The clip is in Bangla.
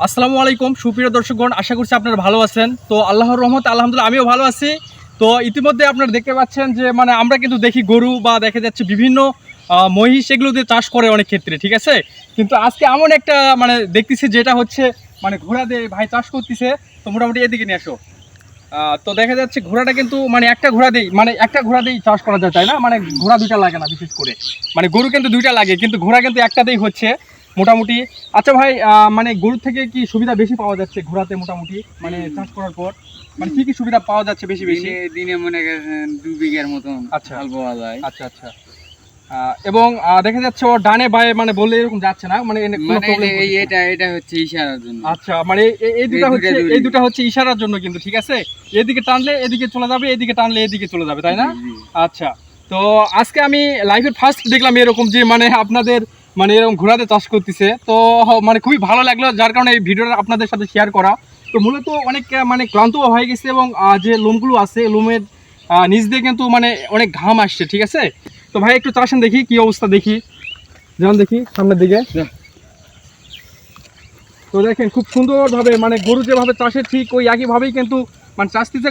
আসসালামু আলাইকুম সুপ্রিয় দর্শকগণ, আশা করছি আপনারা ভালো আছেন। তো আল্লাহর রহমতে আলহামদুলিল্লাহ আমিও ভালো আছি। তো ইতিমধ্যে আপনারা দেখতে পাচ্ছেন যে আমরা কিন্তু দেখি গরু বা দেখা যাচ্ছে বিভিন্ন মহিষ এগুলো দিয়ে চাষ করে অনেক ক্ষেত্রে, ঠিক আছে। কিন্তু আজকে এমন একটা দেখতেছি যেটা হচ্ছে ঘোড়া দিয়ে ভাই চাষ করতেছে। তো মোটামুটি এদিকে নিয়ে আসো। তো দেখা যাচ্ছে ঘোড়াটা কিন্তু একটা ঘোড়া দিয়েই চাষ করা যায়, তাই না? ঘোড়া দুইটা লাগে না, বিশেষ করে গরু কিন্তু দুইটা লাগে, কিন্তু ঘোড়া কিন্তু একটাতেই হচ্ছে মোটামুটি। আচ্ছা ভাই, গরুর থেকে কি সুবিধা বেশি পাওয়া যাচ্ছে ঘোড়াতে মোটামুটি চাষ করার পর? কি কি সুবিধা পাওয়া যাচ্ছে বেশি বেশি? দিনে মনে করেন 2 বিঘার মতন আচ্ছা হাল পাওয়া যায়। আচ্ছা আচ্ছা। এবং দেখা যাচ্ছে ও ডানে বায়ে বললে এরকম যাচ্ছে না, এটা হচ্ছে ইশারার জন্য। আচ্ছা, এই দুটা হচ্ছে ইশারার জন্য, কিন্তু ঠিক আছে। এদিকে টানলে এদিকে চলে যাবে, এদিকে টানলে এদিকে চলে যাবে, তাই না? আচ্ছা। তো আজকে আমি লাইফের ফার্স্ট দেখলাম এরকম যে আপনাদের এরকম ঘোড়াতে চাষ করতেছে। তো খুবই ভালো লাগলো, যার কারণে এই ভিডিওটা আপনাদের সাথে শেয়ার করা। তো মূলত অনেক ক্লান্ত হয়ে গেছে, এবং যে লোমগুলো আছে লোমের নিচ দিয়ে কিন্তু অনেক ঘাম আসছে, ঠিক আছে। তো ভাই একটু চাষেন দেখি কি অবস্থা, দেখি যেমন দেখি সামনের দিকে। তো দেখেন খুব সুন্দরভাবে গরু যেভাবে চাষে ঠিক ওই একইভাবেই কিন্তু চাষতেছে।